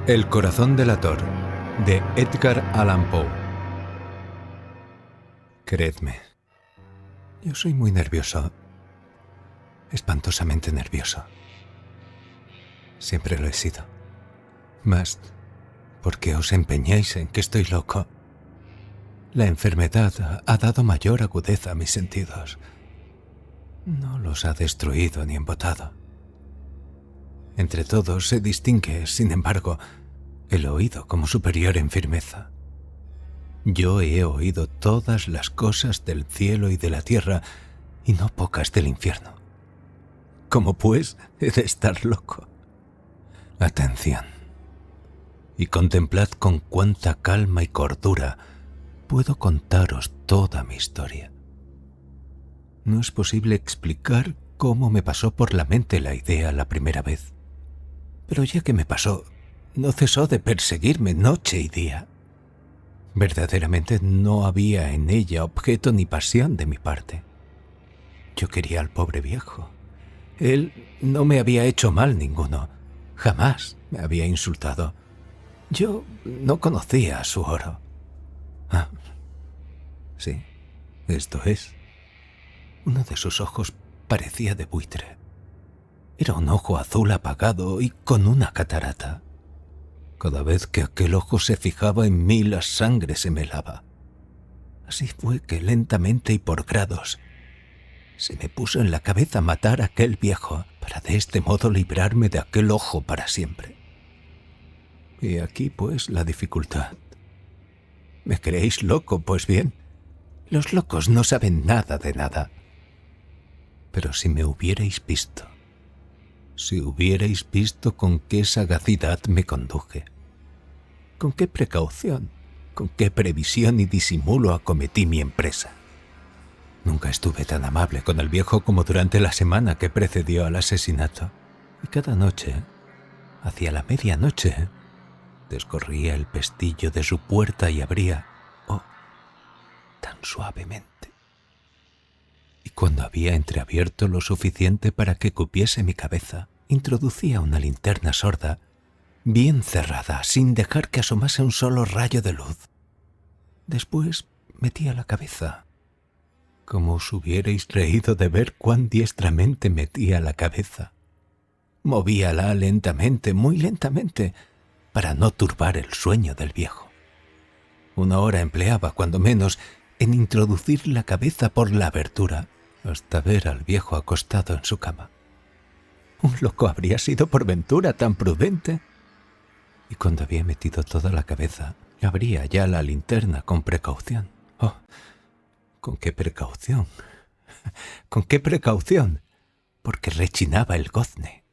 El corazón delator, de Edgar Allan Poe. Creedme, yo soy muy nervioso, espantosamente nervioso. Siempre lo he sido. Mas, ¿por qué os empeñáis en que estoy loco? La enfermedad ha dado mayor agudeza a mis sentidos. No los ha destruido ni embotado. Entre todos se distingue, sin embargo, el oído como superior en firmeza. Yo he oído todas las cosas del cielo y de la tierra, y no pocas del infierno. ¿Cómo pues he de estar loco? Atención, y contemplad con cuánta calma y cordura puedo contaros toda mi historia. No es posible explicar cómo me pasó por la mente la idea la primera vez. Pero ya que me pasó, no cesó de perseguirme noche y día. Verdaderamente no había en ella objeto ni pasión de mi parte. Yo quería al pobre viejo. Él no me había hecho mal ninguno. Jamás me había insultado. Yo no conocía su oro. Ah, sí, esto es. Uno de sus ojos parecía de buitre. Era un ojo azul apagado y con una catarata. Cada vez que aquel ojo se fijaba en mí, la sangre se me helaba. Así fue que lentamente y por grados se me puso en la cabeza matar a aquel viejo para de este modo librarme de aquel ojo para siempre. Y aquí pues la dificultad. ¿Me creéis loco? Pues bien, los locos no saben nada de nada. Pero si me hubierais visto, si hubierais visto con qué sagacidad me conduje, con qué precaución, con qué previsión y disimulo acometí mi empresa. Nunca estuve tan amable con el viejo como durante la semana que precedió al asesinato. Y cada noche, hacia la medianoche, descorría el pestillo de su puerta y abría, oh, tan suavemente. Y cuando había entreabierto lo suficiente para que cupiese mi cabeza, introducía una linterna sorda, bien cerrada, sin dejar que asomase un solo rayo de luz. Después metía la cabeza, como os hubierais reído de ver cuán diestramente metía la cabeza. Movíala lentamente, muy lentamente, para no turbar el sueño del viejo. 1 hora empleaba, cuando menos, en introducir la cabeza por la abertura hasta ver al viejo acostado en su cama. Un loco habría sido por ventura tan prudente. Y cuando había metido toda la cabeza, abría ya la linterna con precaución. ¡Oh! ¿Con qué precaución? ¿Con qué precaución? Porque rechinaba el gozne.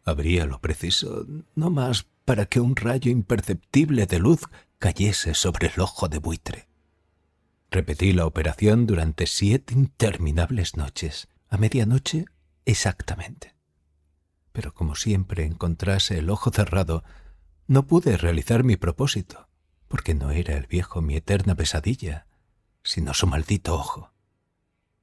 Abría lo preciso, no más para que un rayo imperceptible de luz cayese sobre el ojo de buitre. Repetí la operación durante 7 interminables noches, a medianoche exactamente. Pero como siempre encontrase el ojo cerrado, no pude realizar mi propósito, porque no era el viejo mi eterna pesadilla, sino su maldito ojo.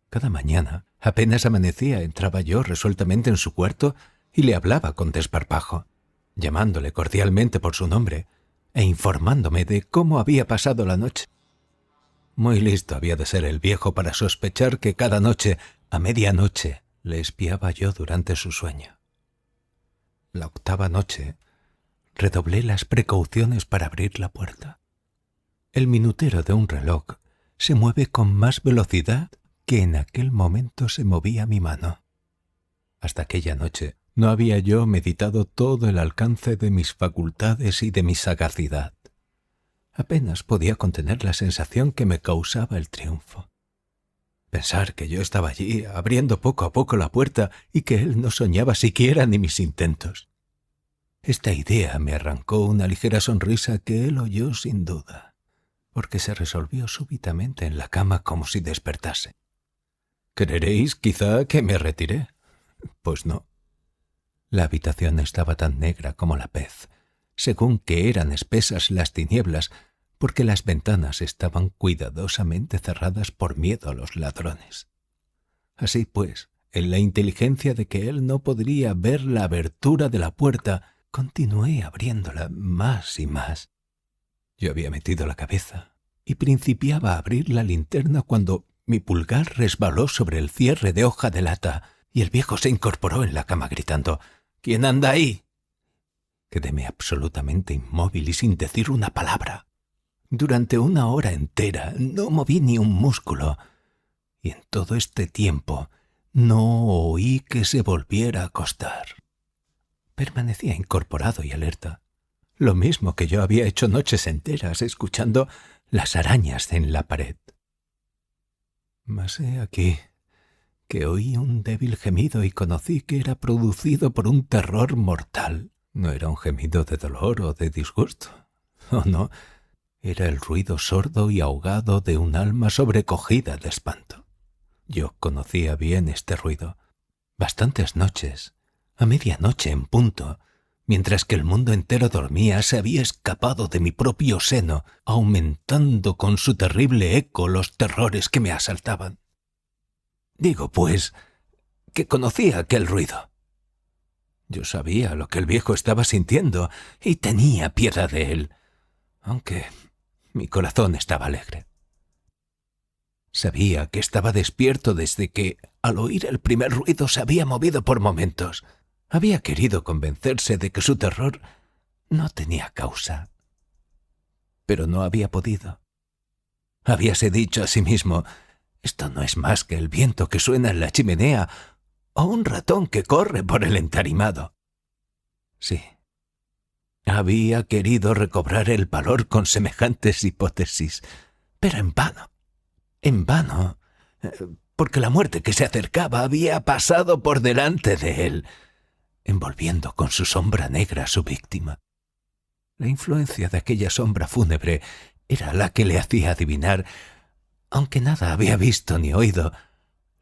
Cada mañana, apenas amanecía, entraba yo resueltamente en su cuarto y le hablaba con desparpajo, llamándole cordialmente por su nombre e informándome de cómo había pasado la noche. Muy listo había de ser el viejo para sospechar que cada noche, a medianoche, le espiaba yo durante su sueño. La 8ª noche, redoblé las precauciones para abrir la puerta. El minutero de un reloj se mueve con más velocidad que en aquel momento se movía mi mano. Hasta aquella noche no había yo meditado todo el alcance de mis facultades y de mi sagacidad. Apenas podía contener la sensación que me causaba el triunfo. Pensar que yo estaba allí, abriendo poco a poco la puerta, y que él no soñaba siquiera ni mis intentos. Esta idea me arrancó una ligera sonrisa que él oyó sin duda, porque se resolvió súbitamente en la cama como si despertase. ¿Creeréis quizá que me retiré? Pues no. La habitación estaba tan negra como la pez, según que eran espesas las tinieblas, porque las ventanas estaban cuidadosamente cerradas por miedo a los ladrones. Así pues, en la inteligencia de que él no podría ver la abertura de la puerta, Continué abriéndola más y más. Yo había metido la cabeza y principiaba a abrir la linterna cuando mi pulgar resbaló sobre el cierre de hoja de lata y el viejo se incorporó en la cama gritando: «¿Quién anda ahí?». Quedéme absolutamente inmóvil y sin decir una palabra. Durante 1 hora entera no moví ni un músculo, y en todo este tiempo no oí que se volviera a acostar. Permanecía incorporado y alerta, lo mismo que yo había hecho noches enteras escuchando las arañas en la pared. Mas he aquí que oí un débil gemido y conocí que era producido por un terror mortal. No era un gemido de dolor o de disgusto. Oh, no. Era el ruido sordo y ahogado de un alma sobrecogida de espanto. Yo conocía bien este ruido. Bastantes noches, a medianoche en punto, mientras que el mundo entero dormía, se había escapado de mi propio seno, aumentando con su terrible eco los terrores que me asaltaban. Digo, pues, que conocía aquel ruido. Yo sabía lo que el viejo estaba sintiendo y tenía piedad de él, aunque mi corazón estaba alegre. Sabía que estaba despierto desde que, al oír el primer ruido, se había movido por momentos. Había querido convencerse de que su terror no tenía causa, pero no había podido. Habíase dicho a sí mismo: «Esto no es más que el viento que suena en la chimenea o un ratón que corre por el entarimado». Sí, había querido recobrar el valor con semejantes hipótesis, pero en vano, porque la muerte que se acercaba había pasado por delante de él, envolviendo con su sombra negra a su víctima. La influencia de aquella sombra fúnebre era la que le hacía adivinar, aunque nada había visto ni oído,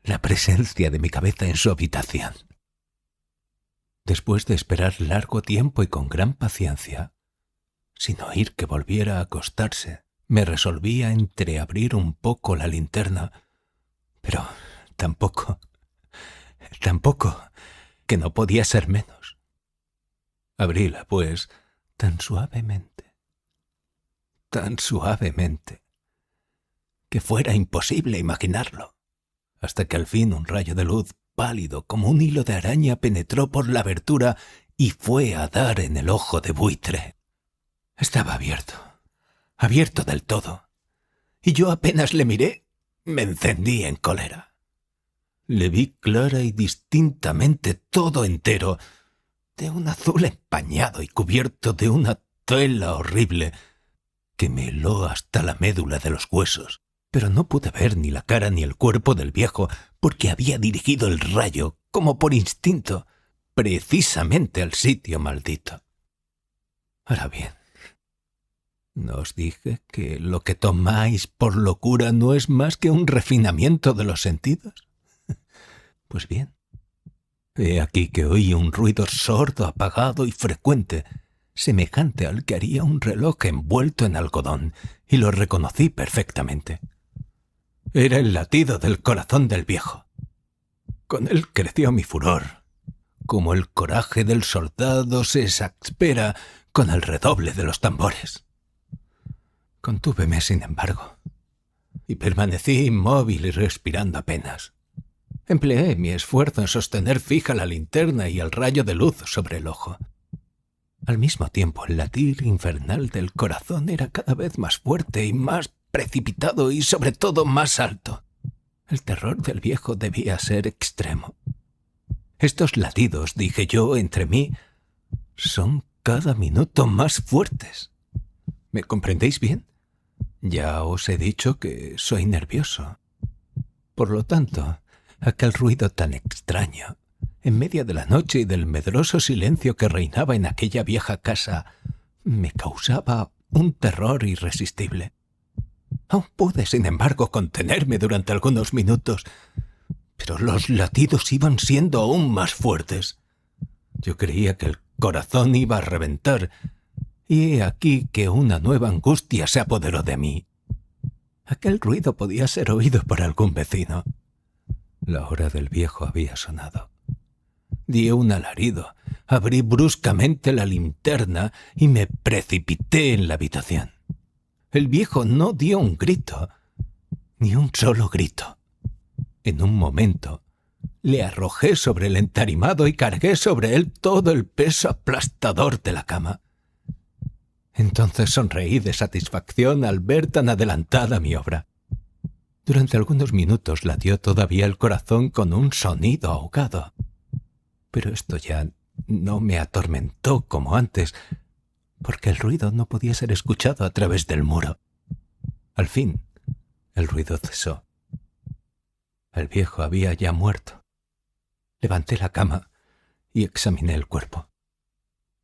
la presencia de mi cabeza en su habitación. Después de esperar largo tiempo y con gran paciencia, sin oír que volviera a acostarse, me resolví a entreabrir un poco la linterna, pero tampoco, que no podía ser menos. Abríla, pues, tan suavemente, que fuera imposible imaginarlo, hasta que al fin un rayo de luz pálido como un hilo de araña penetró por la abertura y fue a dar en el ojo de buitre. Estaba abierto del todo, y yo apenas le miré, me encendí en cólera. Le vi clara y distintamente todo entero, de un azul empañado y cubierto de una tela horrible que me heló hasta la médula de los huesos, pero no pude ver ni la cara ni el cuerpo del viejo porque había dirigido el rayo, como por instinto, precisamente al sitio maldito. Ahora bien, ¿no os dije que lo que tomáis por locura no es más que un refinamiento de los sentidos? Pues bien, he aquí que oí un ruido sordo, apagado y frecuente, semejante al que haría un reloj envuelto en algodón, y lo reconocí perfectamente. Era el latido del corazón del viejo. Con él creció mi furor, como el coraje del soldado se exaspera con el redoble de los tambores. Contúveme, sin embargo, y permanecí inmóvil y respirando apenas. Empleé mi esfuerzo en sostener fija la linterna y el rayo de luz sobre el ojo. Al mismo tiempo, el latir infernal del corazón era cada vez más fuerte y más precipitado y, sobre todo, más alto. El terror del viejo debía ser extremo. Estos latidos, dije yo entre mí, son cada minuto más fuertes. ¿Me comprendéis bien? Ya os he dicho que soy nervioso. Por lo tanto, aquel ruido tan extraño, en medio de la noche y del medroso silencio que reinaba en aquella vieja casa, me causaba un terror irresistible. Aún pude, sin embargo, contenerme durante algunos minutos, pero los latidos iban siendo aún más fuertes. Yo creía que el corazón iba a reventar, y he aquí que una nueva angustia se apoderó de mí. Aquel ruido podía ser oído por algún vecino. La hora del viejo había sonado. Di un alarido, abrí bruscamente la linterna y me precipité en la habitación. El viejo no dio un grito, ni un solo grito. En un momento le arrojé sobre el entarimado y cargué sobre él todo el peso aplastador de la cama. Entonces sonreí de satisfacción al ver tan adelantada mi obra. Durante algunos minutos latió todavía el corazón con un sonido ahogado. Pero esto ya no me atormentó como antes, porque el ruido no podía ser escuchado a través del muro. Al fin, el ruido cesó. El viejo había ya muerto. Levanté la cama y examiné el cuerpo.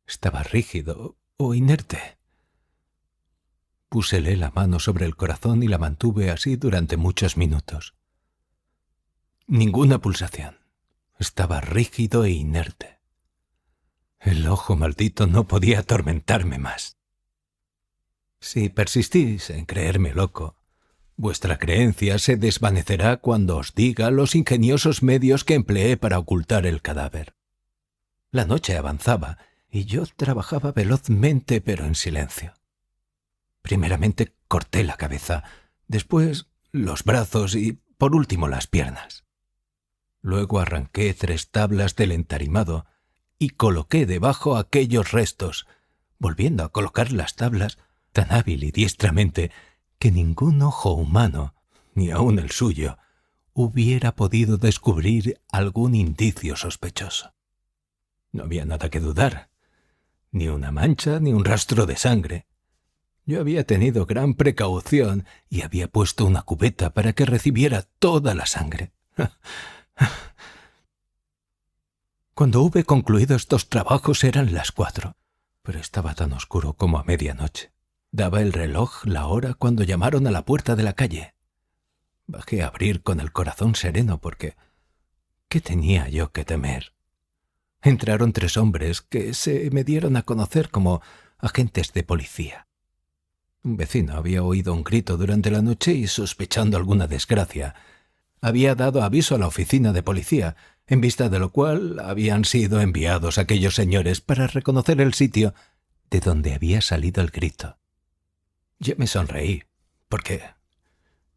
Estaba rígido o inerte. Púsele la mano sobre el corazón y la mantuve así durante muchos minutos. Ninguna pulsación. Estaba rígido e inerte. El ojo maldito no podía atormentarme más. Si persistís en creerme loco, vuestra creencia se desvanecerá cuando os diga los ingeniosos medios que empleé para ocultar el cadáver. La noche avanzaba y yo trabajaba velozmente pero en silencio. Primeramente corté la cabeza, después los brazos y, por último, las piernas. Luego arranqué 3 tablas del entarimado y coloqué debajo aquellos restos, volviendo a colocar las tablas tan hábil y diestramente que ningún ojo humano, ni aun el suyo, hubiera podido descubrir algún indicio sospechoso. No había nada que dudar, ni una mancha ni un rastro de sangre. Yo había tenido gran precaución y había puesto una cubeta para que recibiera toda la sangre. Cuando hube concluido estos trabajos eran las 4, pero estaba tan oscuro como a medianoche. Daba el reloj la hora cuando llamaron a la puerta de la calle. Bajé a abrir con el corazón sereno porque ¿qué tenía yo que temer? Entraron 3 hombres que se me dieron a conocer como agentes de policía. Un vecino había oído un grito durante la noche y, sospechando alguna desgracia, había dado aviso a la oficina de policía, en vista de lo cual habían sido enviados aquellos señores para reconocer el sitio de donde había salido el grito. Yo me sonreí, porque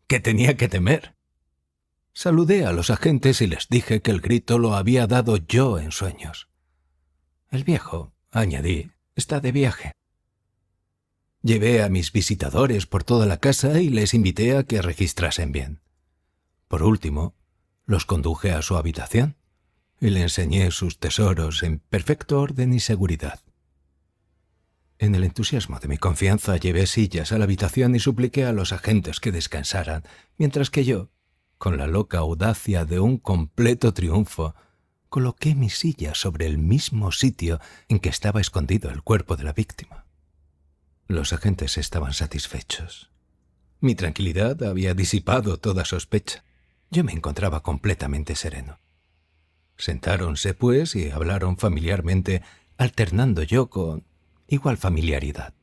¿qué tenía que temer? Saludé a los agentes y les dije que el grito lo había dado yo en sueños. El viejo, añadí, está de viaje. Llevé a mis visitadores por toda la casa y les invité a que registrasen bien. Por último, los conduje a su habitación y le enseñé sus tesoros en perfecto orden y seguridad. En el entusiasmo de mi confianza llevé sillas a la habitación y supliqué a los agentes que descansaran, mientras que yo, con la loca audacia de un completo triunfo, coloqué mi silla sobre el mismo sitio en que estaba escondido el cuerpo de la víctima. Los agentes estaban satisfechos. Mi tranquilidad había disipado toda sospecha. Yo me encontraba completamente sereno. Sentáronse, pues, y hablaron familiarmente, alternando yo con igual familiaridad.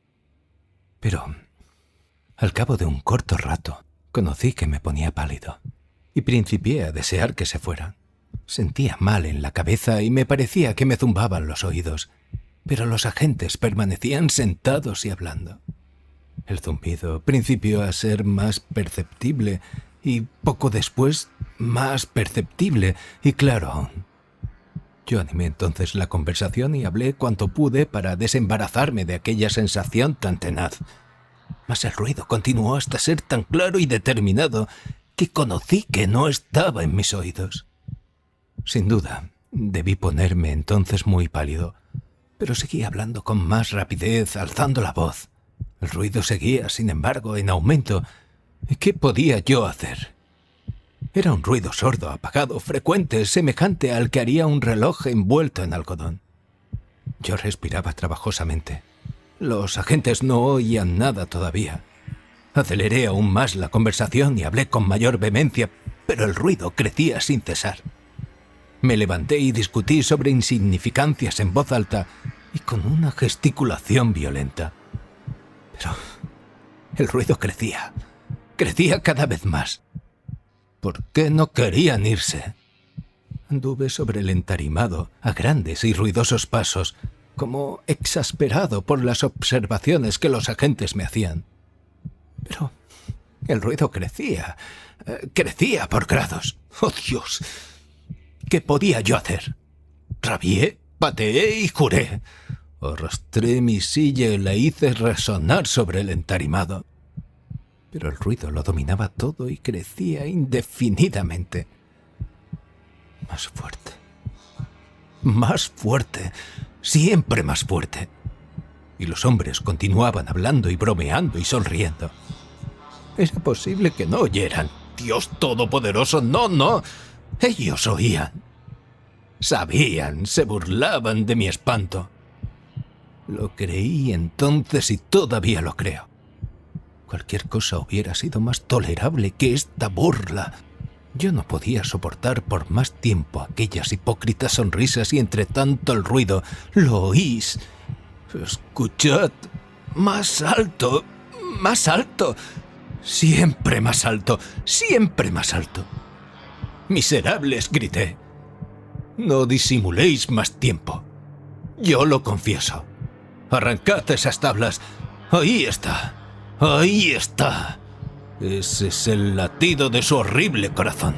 Pero, al cabo de un corto rato, conocí que me ponía pálido y principié a desear que se fueran. Sentía mal en la cabeza y me parecía que me zumbaban los oídos, pero los agentes permanecían sentados y hablando. El zumbido principió a ser más perceptible y poco después más perceptible y claro aún. Yo animé entonces la conversación y hablé cuanto pude para desembarazarme de aquella sensación tan tenaz. Mas el ruido continuó hasta ser tan claro y determinado que conocí que no estaba en mis oídos. Sin duda, debí ponerme entonces muy pálido, pero seguí hablando con más rapidez, alzando la voz. El ruido seguía, sin embargo, en aumento. ¿Qué podía yo hacer? Era un ruido sordo, apagado, frecuente, semejante al que haría un reloj envuelto en algodón. Yo respiraba trabajosamente. Los agentes no oían nada todavía. Aceleré aún más la conversación y hablé con mayor vehemencia, pero el ruido crecía sin cesar. Me levanté y discutí sobre insignificancias en voz alta y con una gesticulación violenta. Pero el ruido crecía cada vez más. ¿Por qué no querían irse? Anduve sobre el entarimado a grandes y ruidosos pasos, como exasperado por las observaciones que los agentes me hacían. Pero el ruido crecía por grados. ¡Oh, Dios! ¿Qué podía yo hacer? Rabié, pateé y juré. Arrastré mi silla y la hice resonar sobre el entarimado. Pero el ruido lo dominaba todo y crecía indefinidamente. Más fuerte, siempre más fuerte. Y los hombres continuaban hablando y bromeando y sonriendo. ¿Era posible que no oyeran? ¡Dios todopoderoso! ¡No! Ellos oían. Sabían, se burlaban de mi espanto. Lo creí entonces y todavía lo creo. Cualquier cosa hubiera sido más tolerable que esta burla. Yo no podía soportar por más tiempo aquellas hipócritas sonrisas y entre tanto el ruido. ¿Lo oís? Escuchad. Más alto. Más alto. Siempre más alto. Siempre más alto. Miserables, grité. No disimuléis más tiempo. Yo lo confieso. Arrancad esas tablas. Ahí está. Ahí está. Ese es el latido de su horrible corazón.